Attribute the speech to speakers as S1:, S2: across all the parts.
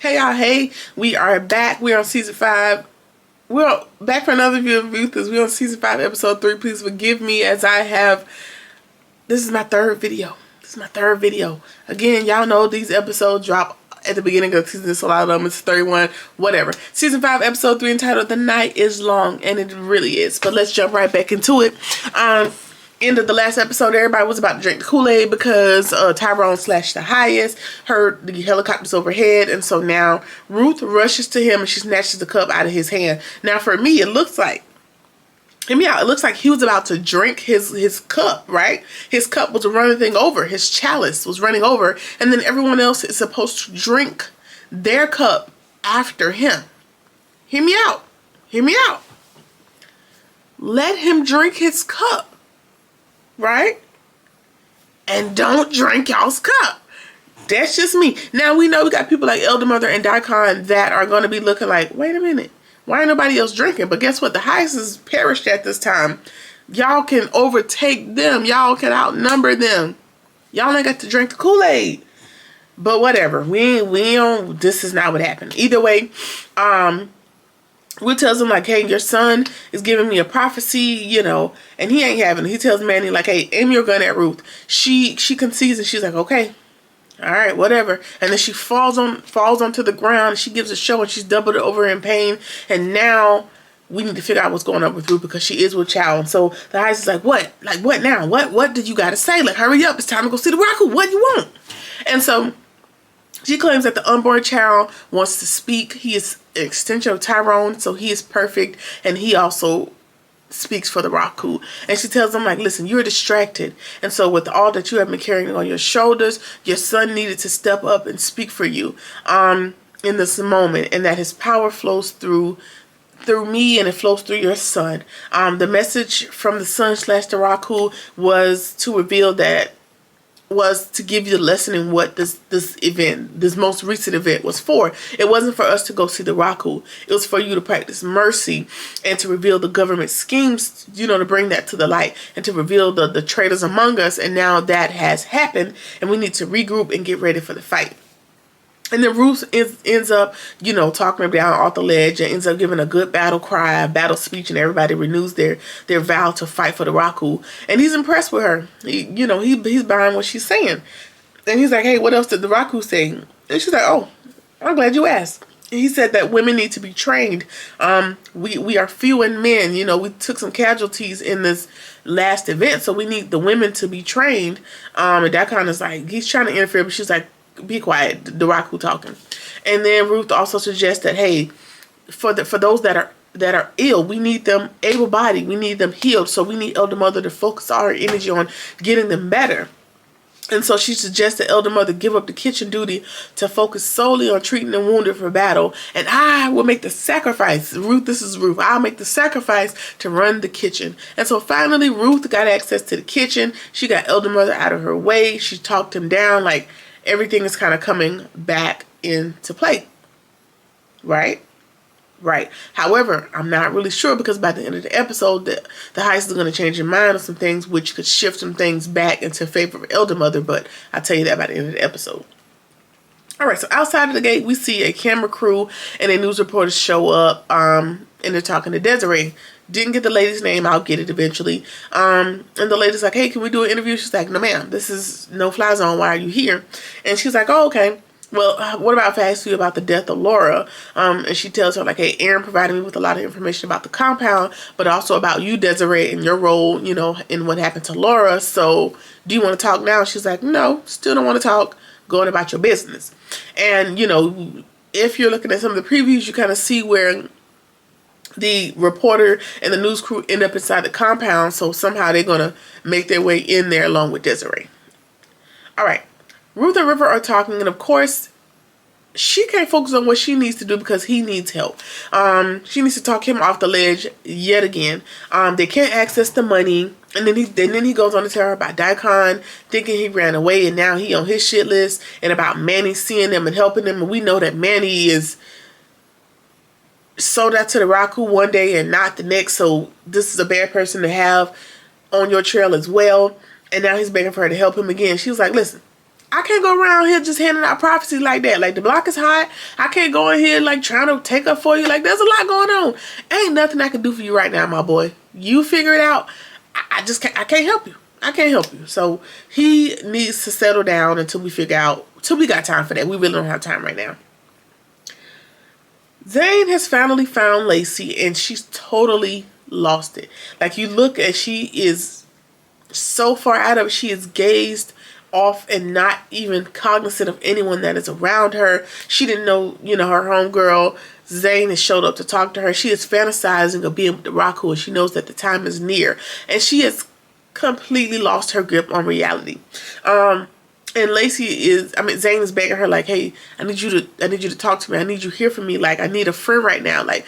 S1: Hey y'all, hey, we are back. We're on season 5. We're back for another review of RUTHLESS. We're on season 5, episode 3. Please forgive me as I have, this is my third video. Again, y'all know these episodes drop at the beginning of the season, so a lot of them, it's 31, whatever. Season 5, episode 3, entitled The Night is Long, and it really is. But let's jump right back into it. End of the last episode, everybody was about to drink the Kool-Aid because Tyrone / the highest heard the helicopters overhead, and so now Ruth rushes to him and she snatches the cup out of his hand. Now for me, it looks like, hear me out, it looks like he was about to drink his cup, right? His cup was running thing over, his chalice was running over, and then everyone else is supposed to drink their cup after him. Hear me out. Let him drink his cup. Right? And don't drink y'all's cup. That's just me. Now we know we got people like Elder Mother and Daikon that are going to be looking like, wait a minute, why ain't nobody else drinking? But guess what? The highest is perished at this time. Y'all can overtake them. Y'all can outnumber them. Y'all ain't got to drink the Kool-Aid. But whatever. We don't, this is not what happened. Either way, Ruth tells him like, hey, your son is giving me a prophecy, you know, and he ain't having it. He tells Manny like, hey, aim your gun at Ruth. She concedes and she's like, okay, all right, whatever. And then she falls onto the ground. She gives a show and she's doubled over in pain. And now we need to figure out what's going on with Ruth because she is with child. And so the highest is like, what? Like, what now? What did you got to say? Like, hurry up. It's time to go see the Raku. What do you want? And so she claims that the unborn child wants to speak. He is an extension of Tyrone, so he is perfect, and he also speaks for the Raku. And she tells him, like, listen, you're distracted, and so with all that you have been carrying on your shoulders, your son needed to step up and speak for you in this moment, and that his power flows through me and it flows through your son. The message from the son / the Raku was to reveal that, was to give you the lesson in what this event, this most recent event, was for. It wasn't for us to go see the Raku. It was for you to practice mercy and to reveal the government schemes, you know, to bring that to the light and to reveal the traitors among us. And now that has happened and we need to regroup and get ready for the fight. And then Ruth ends up, you know, talking him down off the ledge and ends up giving a good battle cry, a battle speech, and everybody renews their vow to fight for the Raku. And he's impressed with her. He's buying what she's saying. And he's like, hey, what else did the Raku say? And she's like, oh, I'm glad you asked. And he said that women need to be trained. We are few in men. You know, we took some casualties in this last event, so we need the women to be trained. And that kind of like, he's trying to interfere, but she's like, be quiet, the Raku talking. And then Ruth also suggests that, hey, for those that are ill, we need them able-bodied, we need them healed, so we need Elder Mother to focus all her energy on getting them better. And so she suggests that Elder Mother give up the kitchen duty to focus solely on treating the wounded for battle. And I will make the sacrifice. Ruth, this is Ruth. I'll make the sacrifice to run the kitchen. And so finally, Ruth got access to the kitchen. She got Elder Mother out of her way. She talked him down. Like, everything is kind of coming back into play. Right? However, I'm not really sure because by the end of the episode, the highest is going to change your mind on some things, which could shift some things back into favor of Elder Mother, but I'll tell you that by the end of the episode. Alright, so outside of the gate, we see a camera crew and a news reporter show up, and they're talking to Desiree. Didn't get the lady's name, I'll get it eventually. And the lady's like, hey, can we do an interview? She's like, no ma'am, this is no fly zone, why are you here? And she's like, oh, okay. Well, what about if I ask you about the death of Laura? And she tells her, like, hey, Aaron provided me with a lot of information about the compound, but also about you, Desiree, and your role, you know, in what happened to Laura. So do you want to talk now? She's like, no, still don't want to talk. Going about your business. And, you know, if you're looking at some of the previews, you kind of see where the reporter and the news crew end up inside the compound. So somehow they're going to make their way in there along with Desiree. All right. Ruth and River are talking, and of course, she can't focus on what she needs to do because he needs help. She needs to talk him off the ledge yet again. They can't access the money, and then he goes on to tell her about Daikon thinking he ran away, and now he on his shit list, and about Manny seeing them and helping them. And we know that Manny is sold out to the Raku one day and not the next. So this is a bad person to have on your trail as well. And now he's begging for her to help him again. She was like, listen, I can't go around here just handing out prophecies like that. Like, the block is hot. I can't go in here like trying to take up for you. Like, there's a lot going on. Ain't nothing I can do for you right now, my boy. You figure it out. I can't help you. I can't help you. So he needs to settle down until we figure out, till we got time for that. We really don't have time right now. Zane has finally found Lacey, and she's totally lost it. Like, you look at, she is so far out of it. She is gazed off and not even cognizant of anyone that is around her. She didn't know, you know, her homegirl Zane has showed up to talk to her. She is fantasizing of being with the Raku, and she knows that the time is near, and she has completely lost her grip on reality. And Lacey is, Zane is begging her, like, hey, I need you to talk to me. I need you to hear from me. Like, I need a friend right now. Like,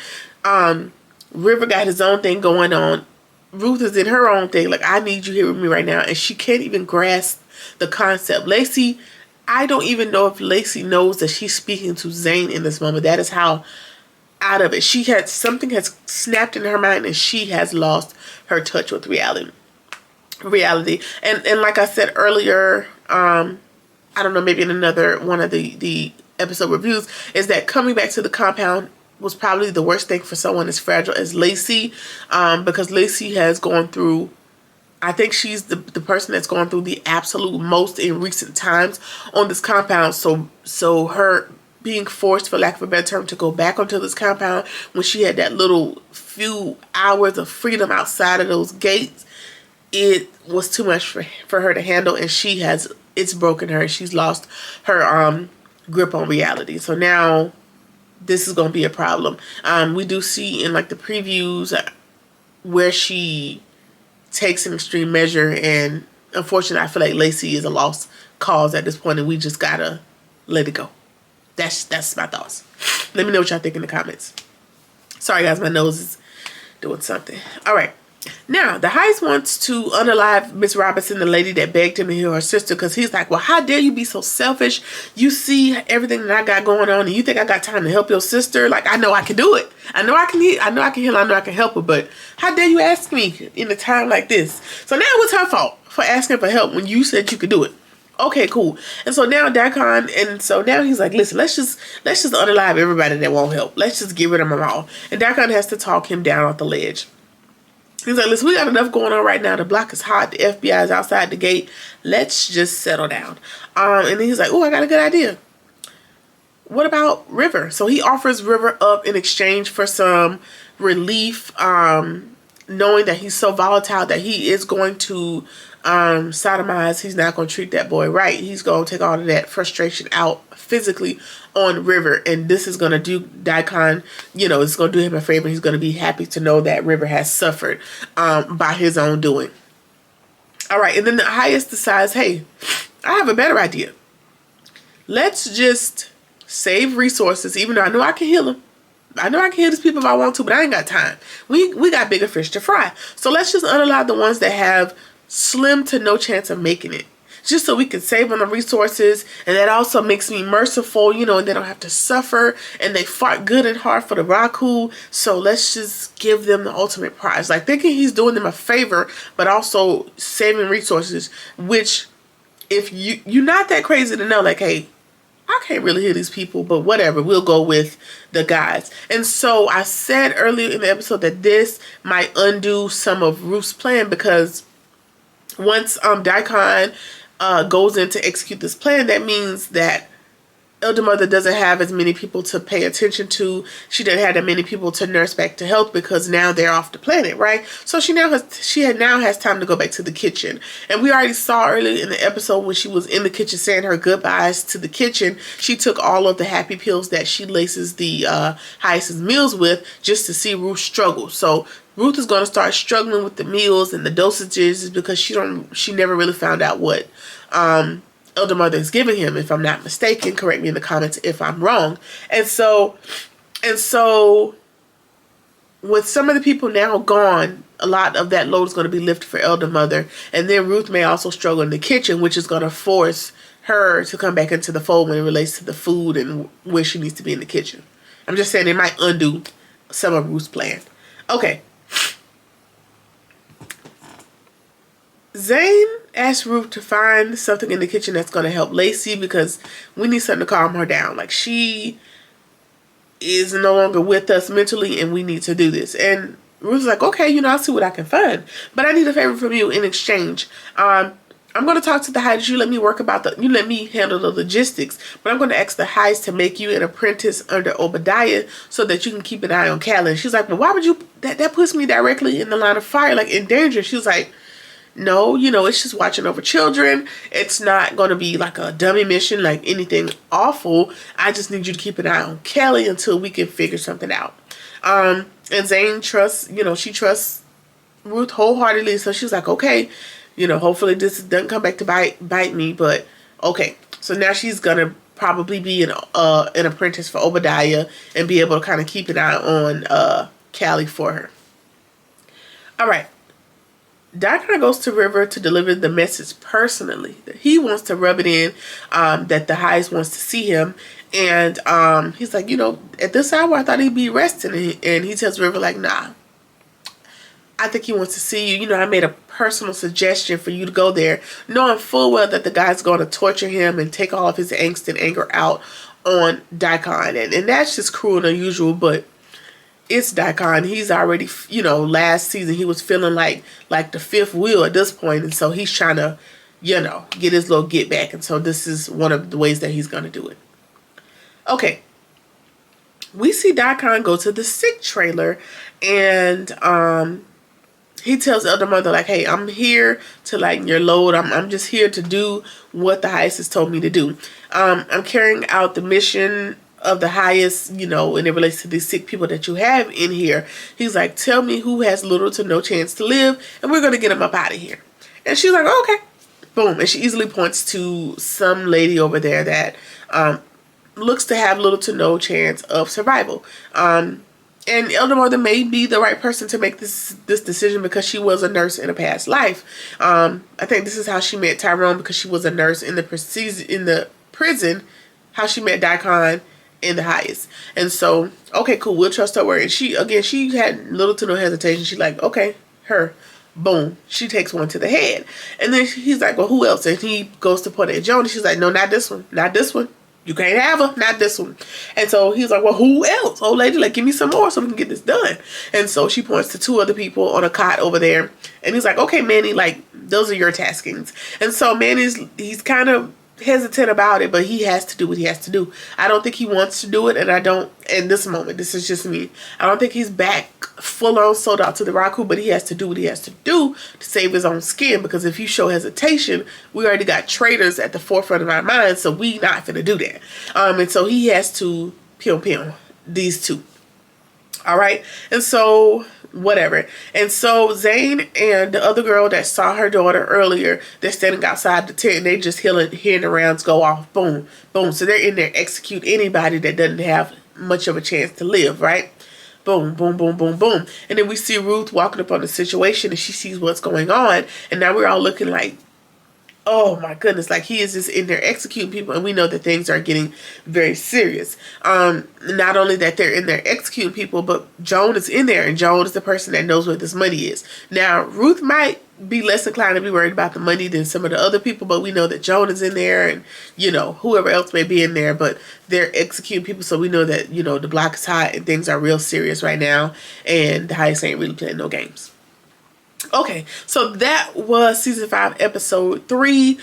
S1: River got his own thing going on. Ruth is in her own thing. Like, I need you here with me right now. And she can't even grasp the concept. Lacey, I don't even know if Lacey knows that she's speaking to Zane in this moment. That is how out of it. Something has snapped in her mind, and she has lost her touch with reality. And like I said earlier, I don't know, maybe in another one of the episode reviews, is that coming back to the compound was probably the worst thing for someone as fragile as Lacey, because Lacey has gone through, I think she's the person that's gone through the absolute most in recent times on this compound. So her being forced, for lack of a better term, to go back onto this compound when she had that little few hours of freedom outside of those gates, it was too much for her to handle, and it's broken her. She's lost her grip on reality. So now this is going to be a problem. We do see in like the previews where she takes an extreme measure, and unfortunately I feel like Lacey is a lost cause at this point, and we just gotta let it go. That's my thoughts. Let me know what y'all think in the comments. Sorry guys, my nose is doing something. All right. Now, the heist wants to unalive Miss Robinson, the lady that begged him to heal her sister, because he's like, well, how dare you be so selfish? You see everything that I got going on, and you think I got time to help your sister? Like, I know I can do it. I know I can heal. I know I can help her, but how dare you ask me in a time like this? So now it was her fault for asking for help when you said you could do it. Okay, cool. And so now Daikon, and so now he's like, listen, let's just unalive everybody that won't help. Let's just get rid of them all. And Daikon has to talk him down off the ledge. He's like, listen, we got enough going on right now. The block is hot. The FBI is outside the gate. Let's just settle down. And then he's like, oh, I got a good idea. What about River? So he offers River up in exchange for some relief, knowing that he's so volatile that he is going to sodomize. He's not going to treat that boy right. He's going to take all of that frustration out physically on River, and this is going to do Daikon, you know, it's going to do him a favor. He's going to be happy to know that River has suffered by his own doing. All right, and then the highest decides, hey, I have a better idea. Let's just save resources, even though I know I can heal them. I know I can heal these people if I want to, but I ain't got time. We got bigger fish to fry. So let's just unalive the ones that have slim to no chance of making it, just so we can save on the resources. And that also makes me merciful, you know, and they don't have to suffer, and they fought good and hard for the Raku. So let's just give them the ultimate prize, like thinking he's doing them a favor, but also saving resources, which if you're not that crazy to know, like, hey, I can't really hear these people, but whatever, we'll go with the guys. And so I said earlier in the episode that this might undo some of Ruth's plan, because once Daikon goes in to execute this plan, that means that Elder Mother doesn't have as many people to pay attention to. She doesn't have that many people to nurse back to health, because now they're off the planet, right? So she now has time to go back to the kitchen. And we already saw earlier in the episode when she was in the kitchen saying her goodbyes to the kitchen, she took all of the happy pills that she laces the Hyacinth's meals with, just to see Ruth struggle. So Ruth is going to start struggling with the meals and the dosages, because she never really found out what Elder Mother is giving him, if I'm not mistaken. Correct me in the comments if I'm wrong. And so with some of the people now gone, a lot of that load is going to be lifted for Elder Mother. And then Ruth may also struggle in the kitchen, which is going to force her to come back into the fold when it relates to the food and where she needs to be in the kitchen. I'm just saying it might undo some of Ruth's plan. Okay. Zane ask Ruth to find something in the kitchen that's going to help Lacey, because we need something to calm her down. Like, she is no longer with us mentally and we need to do this. And Ruth's like, okay, you know, I'll see what I can find, but I need a favor from you in exchange. I'm going to talk to the Heights. You let me you let me handle the logistics, but I'm going to ask the Heights to make you an apprentice under Obadiah so that you can keep an eye on Callie. And she's like, well, why would you, that puts me directly in the line of fire, like in danger. She was like, no, you know, it's just watching over children. It's not going to be like a dummy mission, like anything awful. I just need you to keep an eye on Callie until we can figure something out. And Zane trusts, you know, she trusts Ruth wholeheartedly. So she's like, okay, you know, hopefully this doesn't come back to bite me, but okay. So now she's going to probably be an apprentice for Obadiah and be able to kind of keep an eye on Callie for her. All right. Daikon goes to River to deliver the message personally. He wants to rub it in that the Highest wants to see him. And he's like, you know, at this hour, I thought he'd be resting. And he tells River, like, nah, I think he wants to see you. You know, I made a personal suggestion for you to go there, knowing full well that the guy's going to torture him and take all of his angst and anger out on Daikon. And that's just cruel and unusual, but it's Daikon. He's already, you know, last season he was feeling like the fifth wheel at this point, and so he's trying to, you know, get his little get back. And so this is one of the ways that he's going to do it. Okay. We see Daikon go to the sick trailer, and he tells the other mother, like, hey, I'm here to lighten your load. I'm just here to do what the Highest has told me to do. I'm carrying out the mission of the Highest, you know, and it relates to these sick people that you have in here. He's like, tell me who has little to no chance to live, and we're going to get him up out of here. And she's like, oh, okay. Boom. And she easily points to some lady over there that looks to have little to no chance of survival. And Elder Mother may be the right person to make this decision because she was a nurse in a past life. I think this is how she met Tyrone, because she was a nurse in the prison, how she met Daikon in the Highest. And so, okay, cool, we'll trust her word. And she had little to no hesitation. She's like, okay, her. Boom. She takes one to the head. And then he's like, well, who else? And he goes to point at Joan, and she's like, no, not this one. Not this one. You can't have her, not this one. And so he's like, well, who else? Old lady, like, give me some more so we can get this done. And so she points to two other people on a cot over there. And he's like, okay, Manny, like, those are your taskings. And so he's kind of hesitant about it, but he has to do what he has to do. I don't think he wants to do it, and I don't, in this moment, this is just me, I don't think he's back full on sold out to the Raku, but he has to do what he has to do to save his own skin, because if you show hesitation, we already got traitors at the forefront of our minds, so we not finna do that. And so he has to pim these two. All right. And so whatever. And so Zane and the other girl that saw her daughter earlier, they're standing outside the tent, and they just hearing the rounds go off. Boom, boom. So they're in there execute anybody that doesn't have much of a chance to live, right? Boom, boom, boom, boom, boom. And then we see Ruth walking up on the situation, and she sees what's going on. And now we're all looking like, oh my goodness, like he is just in there executing people, and we know that things are getting very serious. Not only that they're in there executing people, but Joan is in there, and Joan is the person that knows where this money is. Now, Ruth might be less inclined to be worried about the money than some of the other people, but we know that Joan is in there, and, you know, whoever else may be in there, but they're executing people, so we know that, you know, the block is hot and things are real serious right now, and the Highest ain't really playing no games. Okay, so that was season 5, episode 3.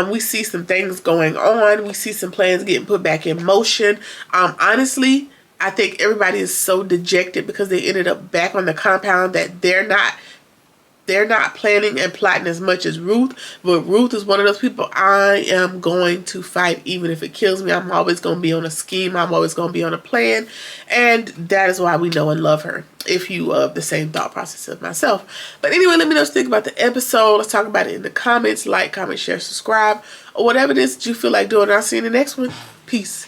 S1: We see some things going on. We see some plans getting put back in motion. Honestly, I think everybody is so dejected because they ended up back on the compound that they're not planning and plotting as much as Ruth. But Ruth is one of those people, I am going to fight even if it kills me. I'm always going to be on a scheme. I'm always going to be on a plan. And that is why we know and love her, if you have the same thought process as myself. But anyway, let me know what you think about the episode. Let's talk about it in the comments. Like, comment, share, subscribe, or whatever it is that you feel like doing. I'll see you in the next one. Peace.